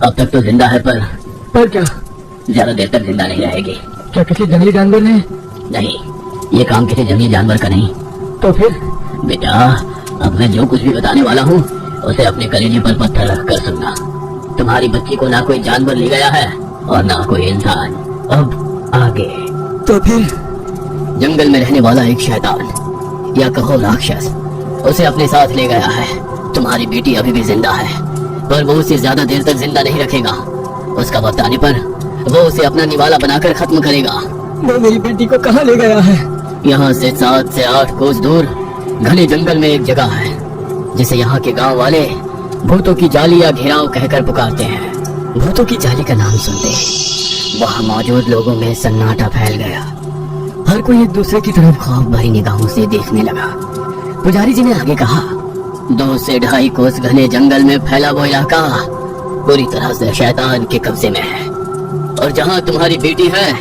अब तक तो जिंदा है, पर क्या? ज्यादा देर तक जिंदा नहीं रहेगी। क्या किसी जंगली जानवर ने? नहीं, ये काम किसी जंगली जानवर का नहीं। तो फिर? बेटा, अब मैं जो कुछ भी बताने वाला हूँ उसे अपने कलेजे पर पत्थर रख कर सुनना। तुम्हारी बच्ची को ना कोई जानवर ले गया है और ना कोई इंसान। अब आगे। तो फिर? जंगल में रहने वाला एक शैतान या कहो राक्षस उसे अपने साथ ले गया है। तुम्हारी बेटी अभी भी जिंदा है, पर वो उसे ज्यादा देर तक जिंदा नहीं रखेगा। उसका वक्त आने पर वो उसे अपना निवाला बनाकर खत्म करेगा। वो मेरी बेटी को कहाँ ले गया है? यहाँ से 7 से 8 कोस दूर घने जंगल में एक जगह है जिसे यहाँ के गांव वाले भूतों की जाली या घेराव कहकर पुकारते हैं। भूतों की जाली का नाम सुनते वहाँ मौजूद लोगों में सन्नाटा फैल गया। हर कोई एक दूसरे की तरफ खौफ भरी निगाहों से देखने लगा। पुजारी जी ने आगे कहा, 2 से 2.5 कोस घने जंगल में फैला वो इलाका पूरी तरह से शैतान के कब्जे में है, और जहाँ तुम्हारी बेटी है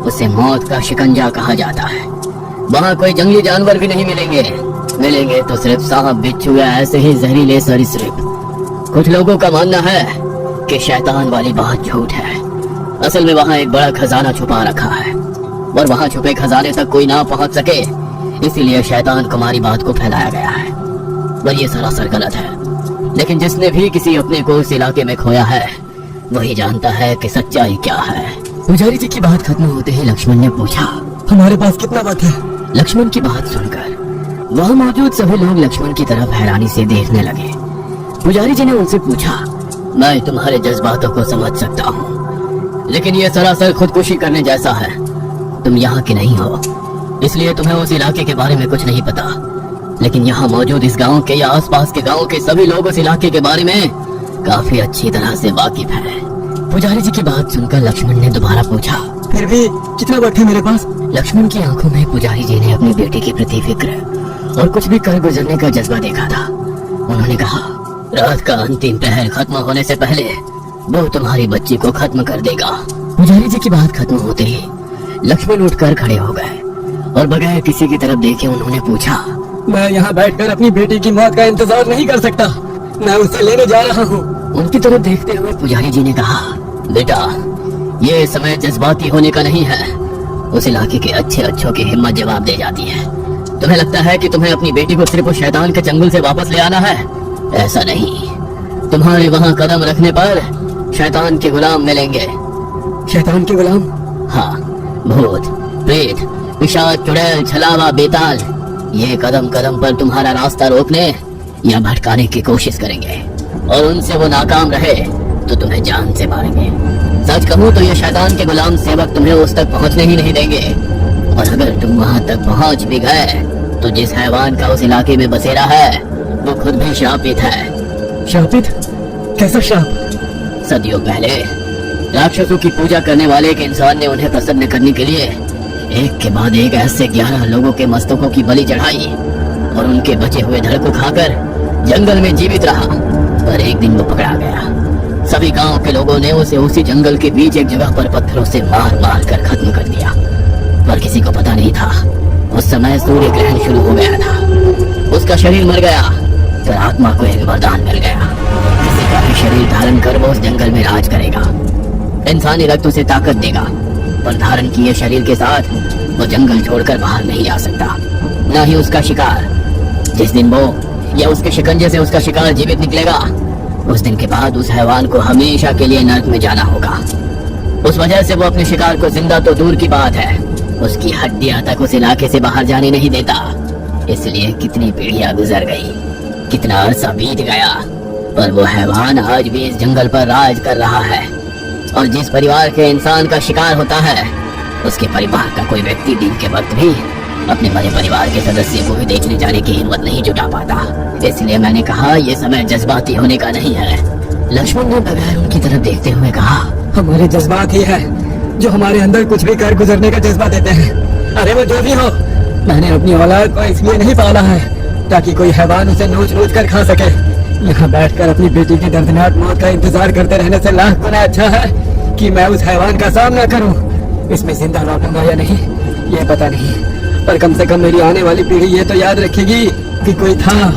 उसे मौत का शिकंजा कहा जाता है। वहाँ कोई जंगली जानवर भी नहीं मिलेंगे तो सिर्फ सांप, बिच्छू या ऐसे ही जहरीले सरीसृप। कुछ लोगों का मानना है कि शैतान वाली बात झूठ है। असल में वहाँ एक बड़ा खजाना छुपा रखा है और वहाँ छुपे खजाने तक कोई ना पहुँच सके, इसीलिए शैतान कुमारी बात को फैलाया गया है। पर ये सरासर गलत है। लेकिन जिसने भी किसी अपने को इस इलाके में खोया है वही जानता है कि सच्चाई क्या है। पुजारी जी की बात खत्म होते ही लक्ष्मण ने पूछा, हमारे पास कितना वक्त है? लक्ष्मण की बात सुनकर वहाँ मौजूद सभी लोग लक्ष्मण की तरफ हैरानी से देखने लगे। पुजारी जी ने उनसे पूछा, मैं तुम्हारे जज्बातों को समझ सकता हूँ, लेकिन ये सरासर खुदकुशी करने जैसा है। तुम यहाँ के नहीं हो, इसलिए तुम्हें उस इलाके के बारे में कुछ नहीं पता। लेकिन यहाँ मौजूद इस गांव के या आसपास के गांव के सभी लोग उस इलाके के बारे में काफी अच्छी तरह से वाकिफ हैं। पुजारी जी की बात सुनकर लक्ष्मण ने दोबारा पूछा, फिर भी कितना वक्त है मेरे पास? लक्ष्मण की आंखों में पुजारी जी ने अपनी बेटी के प्रति फिक्र और कुछ भी कर गुजरने का जज्बा देखा था। उन्होंने कहा, रात का अंतिम पहर खत्म होने से पहले वो तुम्हारी बच्ची को खत्म कर देगा। पुजारी जी की बात खत्म होते ही लक्ष्मण उठकर खड़े हो गए और बगैर किसी की तरफ देखे उन्होंने पूछा, मैं यहाँ बैठकर अपनी बेटी की मौत का इंतजार नहीं कर सकता। मैं उसे लेने जा रहा हूँ। उनकी तरफ देखते हुए पुजारी जी ने कहा, बेटा, ये समय जज्बाती होने का नहीं है। उस इलाके के अच्छों की हिम्मत जवाब दे जाती है। तुम्हें लगता है कि तुम्हें अपनी बेटी को सिर्फ उस शैतान के चंगुल से वापस ले आना है? ऐसा नहीं। तुम्हारे वहाँ कदम रखने पर शैतान के गुलाम मिलेंगे। शैतान के गुलाम? हाँ, भूत, प्रेत, पिशाच, चुड़ैल, छलावा, बेताल, ये कदम कदम पर तुम्हारा रास्ता रोकने या भटकाने की कोशिश करेंगे, और उनसे वो नाकाम रहे तो तुम्हें जान से मारेंगे। सच कहूँ तो ये शैतान के गुलाम सेवक तुम्हें उस तक पहुँचने ही नहीं देंगे, और अगर तुम वहाँ तक पहुँच भी गए तो जिस हैवान का उस इलाके में बसेरा है वो खुद भी श्रापित है। श्रापित? कैसा श्राप? सदियों पहले राक्षसों की पूजा करने वाले एक इंसान ने उन्हें प्रसन्न करने के लिए एक के बाद एक ऐसे 11 लोगों के मस्तकों की बलि चढ़ाई और उनके बचे हुए धड़ को खाकर जंगल में जीवित रहा। पर एक दिन वो पकड़ा गया। सभी गांव के लोगों ने उसे उसी जंगल के बीच एक जगह पर पत्थरों से मार मार कर खत्म कर दिया। पर किसी को पता नहीं था उस समय सूर्य ग्रहण शुरू हो गया था। उसका शरीर मर गया, पर आत्मा को एक वरदान मिल गया। किसी का भी शरीर धारण कर वो उस जंगल में राज करेगा। इंसानी रक्त उसे ताकत देगा, पर धारण किए शरीर के साथ वो जंगल छोड़कर बाहर नहीं आ सकता, न ही उसका शिकार। जिस दिन वो या उसके शिकंजे से उसका शिकार जीवित निकलेगा, उस दिन के बाद उस हैवान को हमेशा के लिए नर्क में जाना होगा। उस वजह से वो अपने शिकार को जिंदा तो दूर की बात है, उसकी हड्डियां तक उस इलाके से बाहर जाने नहीं देता। इसलिए कितनी पीढ़ियां गुजर गई, कितना अरसा बीत गया, पर वो हैवान आज भी इस जंगल पर राज कर रहा है। और जिस परिवार के इंसान का शिकार होता है, उसके परिवार का कोई व्यक्ति दिन के वक्त भी अपने मरे परिवार के सदस्य को भी देखने जाने की हिम्मत नहीं जुटा पाता। इसलिए मैंने कहा, ये समय जज्बाती होने का नहीं है। लक्ष्मण ने बगैर उनकी तरफ देखते हुए कहा, हमारे जज्बात ही है जो हमारे अंदर कुछ भी कर गुजरने का जज्बा देते हैं। अरे वो जो भी हो, मैंने अपनी औलाद को इसलिए नहीं पाला है ताकि कोई हैवान उसे नोच नोच कर खा सके। यहाँ बैठकर अपनी बेटी की दर्दनाक मौत का इंतजार करते रहने से लाख गुना अच्छा है कि मैं उस हैवान का सामना करूं। इसमें जिंदा लौटूंगा या नहीं ये पता नहीं, पर कम से कम मेरी आने वाली पीढ़ी ये तो याद रखेगी कि कोई था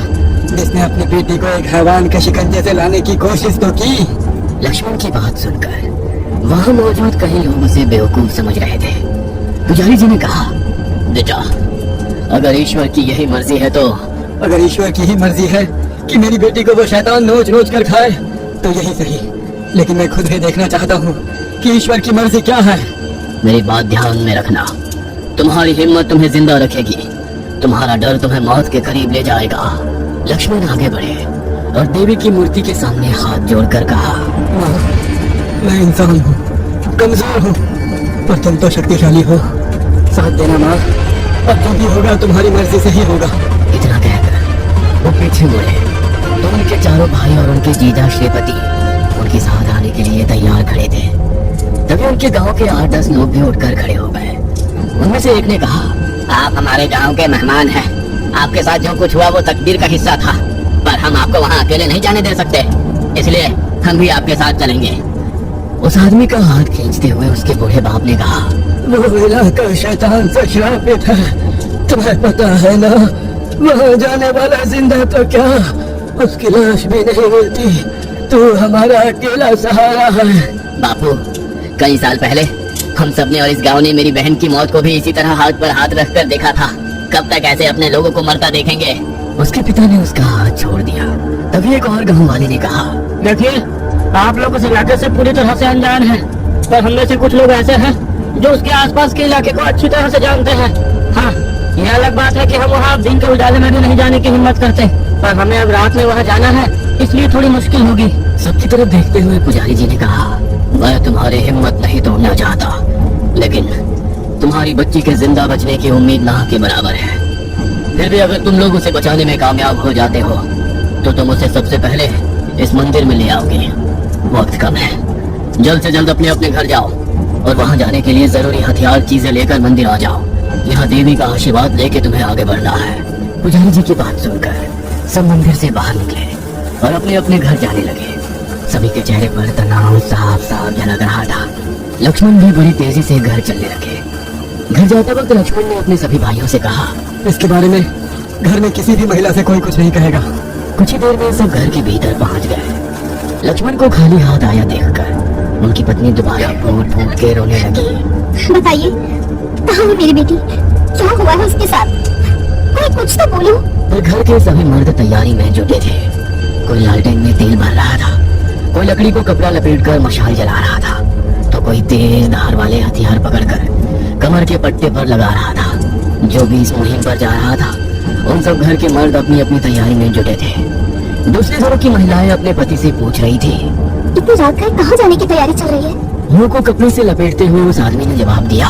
जिसने अपनी बेटी को एक हैवान के शिकंजे से लाने की कोशिश तो की, लक्ष्मण की बात सुनकर वहां मौजूद कई लोग उसे बेवकूफ समझ रहे थे। पुजारी जी ने कहा, बेटा, अगर ईश्वर की यही मर्जी है तो अगर ईश्वर की ही मर्जी है कि मेरी बेटी को वो शैतान नोच नोच कर खाए तो यही सही, लेकिन मैं खुद भी देखना चाहता हूँ कि ईश्वर की मर्जी क्या है। मेरी बात ध्यान में रखना। तुम्हारी हिम्मत तुम्हें जिंदा रखेगी, तुम्हारा डर तुम्हें मौत के करीब ले जाएगा। लक्ष्मण आगे बढ़े और देवी की मूर्ति के सामने हाथ जोड़कर कहा, माँ, मैं इंसान हूँ, कमजोर हूँ, पर तुम तो शक्तिशाली हो। साथ देना माँ, अब जो भी होगा तुम्हारी मर्जी से ही होगा। इतना कहकर वो पीछे मुड़े तो उनके चारों भाई और उनके जीजा श्रीपति उनके साथ आने के लिए तैयार खड़े थे। तभी उनके गांव के 8-10 लोग भी उठकर खड़े हो गए। उनमें से एक ने कहा, आप हमारे गांव के मेहमान हैं, आपके साथ जो कुछ हुआ वो तकदीर का हिस्सा था, पर हम आपको वहां अकेले नहीं जाने दे सकते, इसलिए हम भी आपके साथ चलेंगे। उस आदमी का हाथ खींचते हुए उसके बूढ़े बाप ने कहा, वो इलाका शैतान से श्रापित है, तुम्हें पता है ना, वहाँ जाने वाला जिंदा तो क्या, उसकी लाश भी नहीं मिलती, तू हमारा अकेला सहारा है। बापू, कई साल पहले हम सबने और इस गांव ने मेरी बहन की मौत को भी इसी तरह हाथ पर हाथ रखकर देखा था, कब तक ऐसे अपने लोगों को मरता देखेंगे। उसके पिता ने उसका हाथ छोड़ दिया। तभी एक और गांव वाले ने कहा, देखिए, आप लोग उस इलाके से पूरी तरह से अनजान हैं, पर हम में से कुछ लोग ऐसे हैं जो उसके आसपास के इलाके को अच्छी तरह से जानते हैं। हाँ, यह अलग बात है कि हम वहाँ दिन के उजाले में भी नहीं जाने की हिम्मत करते, पर हमें अब रात में वहाँ जाना है, इसलिए थोड़ी मुश्किल होगी। सबकी तरफ देखते हुए पुजारी जी ने कहा, मैं तुम्हारी हिम्मत नहीं तोड़ना चाहता, लेकिन तुम्हारी बच्ची के जिंदा बचने की उम्मीद ना के बराबर है। फिर भी अगर तुम लोग उसे बचाने में कामयाब हो जाते हो तो तुम उसे सबसे पहले इस मंदिर में ले आओगे। वक्त कम है, जल्द से जल्द अपने अपने घर जाओ और वहाँ जाने के लिए जरूरी हथियार चीजें लेकर मंदिर आ जाओ। यहाँ देवी का आशीर्वाद लेके तुम्हें आगे बढ़ना है। पुजारी जी की बात सुनकर सब मंदिर से बाहर निकले और अपने अपने घर जाने लगे। सभी के चेहरे पर तनाव साफ साफ झलक रहा था। लक्ष्मण भी बड़ी तेजी से घर चलने लगे। घर जाते वक्त लक्ष्मण ने अपने सभी भाइयों से कहा, इसके बारे में घर में किसी भी महिला से कोई कुछ नहीं कहेगा। कुछ ही देर में सब घर के भीतर पहुंच गए। लक्ष्मण को खाली हाथ आया देखकर उनकी पत्नी दोबारा फूट फूट के रोने लगी। बताइए, कहाँ है मेरी बेटी? क्या हुआ है उसके साथ? कोई कुछ तो बोलो। पर घर के सभी मर्द तैयारी में जुटे थे। कोई लालटेन में तेल भर रहा था, कोई लकड़ी को कपड़ा लपेटकर मशाल जला रहा था, तो कोई तेज धार वाले हथियार पकड़कर कमर के पट्टे पर लगा रहा था। जो भी इस मुहिम पर जा रहा था, उन सब घर के मर्द अपनी अपनी तैयारी में जुटे थे। दूसरे घरों की महिलाएं अपने पति से पूछ रही थी, इतनी रात को कहाँ जाने की तैयारी चल रही है? मुंह को कपड़े से लपेटते हुए उस आदमी ने जवाब दिया,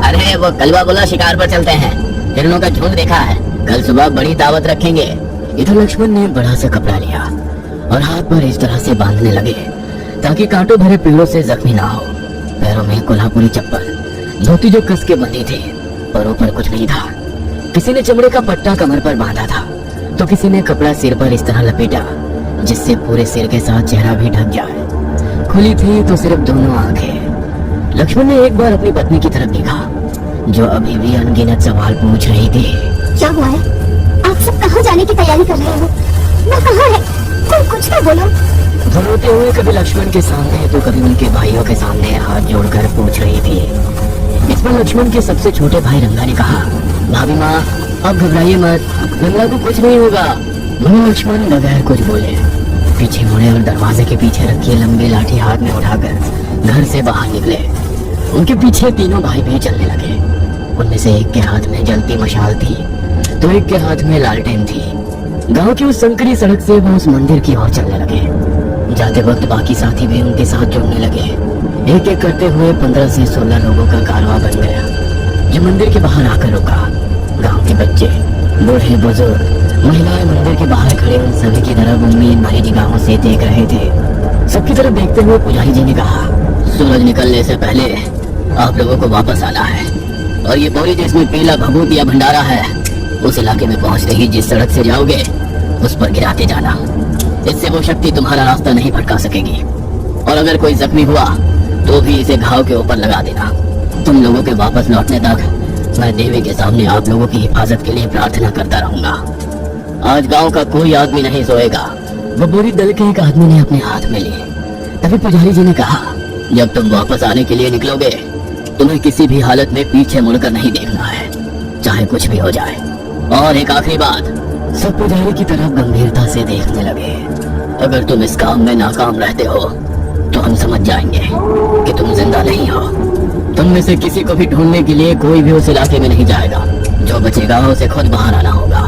अरे वो कलवा बोला शिकार पर चलते हैं, हिरणों का झुंड देखा है, कल सुबह बड़ी दावत रखेंगे। इधर लक्ष्मण ने बड़ा सा कपड़ा लिया और हाथ पर इस तरह से बांधने लगे ताकि कांटों भरे पेड़ों से जख्मी ना हो। पैरों में कोल्हापुरी चप्पल, धोती जो कस के बंधी थी, पर ऊपर कुछ नहीं था। किसी ने चमड़े का पट्टा कमर पर बांधा था, तो किसी ने कपड़ा सिर पर इस तरह लपेटा जिससे पूरे सिर के साथ चेहरा भी ढक जाए। खुली थी तो सिर्फ दोनों आंखें। लक्ष्मण ने एक बार अपनी पत्नी की तरफ देखा, जो अभी भी अनगिनत सवाल पूछ रही थी। क्या हुआ है? आप सब कहाँ जाने की तैयारी कर रहे हो? वो कहाँ है? कोई कुछ तो बोलो। वो रोते हुए कभी लक्ष्मण के सामने तो कभी उनके भाइयों के सामने हाथ जोड़कर पूछ रही थी। इस पर लक्ष्मण के सबसे छोटे भाई रंगा ने कहा, भाभी माँ, आप घबराइए मत, रंगा को कुछ नहीं होगा। वहीं लक्ष्मण बगैर कुछ बोले पीछे मुड़े और दरवाजे के पीछे रखी लंबी लाठी हाथ में उठाकर घर से बाहर निकले। उनके पीछे तीनों भाई भी चलने लगे। उनमें से एक के हाथ में जलती मशाल थी तो एक के हाथ में लालटेन थी। गांव की उस संकरी सड़क से वो उस मंदिर की ओर चलने लगे। जाते वक्त बाकी साथी भी उनके साथ जुड़ने लगे। एक एक करते हुए 15 से 16 लोगों का कारवां बन गया, जो मंदिर के बाहर आकर रुका। गांव के बच्चे, बूढ़े बुजुर्ग, महिलाएं मंदिर के बाहर खड़े उन सभी की तरफ उम्मीद भरी निगाहों से देख रहे थे। सबकी तरफ देखते हुए पुजारी जी ने कहा, सूरज निकलने से पहले आप लोगों को वापस आना है, और ये बोरी जिसमें पीला भभूत या भंडारा है, उस इलाके में पहुंचते ही जिस सड़क से जाओगे उस पर गिराते जाना। इससे वो शक्ति तुम्हारा रास्ता नहीं भटका सकेगी, और अगर कोई जख्मी हुआ तो भी इसे घाव के ऊपर लगा देना। तुम लोगों के वापस लौटने तक मैं देवी के सामने आप लोगों की हिफाजत के लिए प्रार्थना करता रहूंगा। आज गांव का कोई आदमी नहीं सोएगा। वो बोरी दल के एक आदमी ने अपने हाथ में ली तभी पुजारी जी ने कहा, जब तुम वापस आने के लिए निकलोगे तुम्हें किसी भी हालत में पीछे मुड़कर नहीं देखना है, चाहे कुछ भी हो जाए। और एक आखिरी बात, सब पुजारी की तरफ गंभीरता से देखने लगे। अगर तुम इस काम में नाकाम रहते हो तो हम समझ जाएंगे कि तुम जिंदा नहीं हो। तुम में से किसी को भी ढूंढने के लिए कोई भी उस इलाके में नहीं जाएगा। जो बचेगा उसे खुद बाहर आना होगा।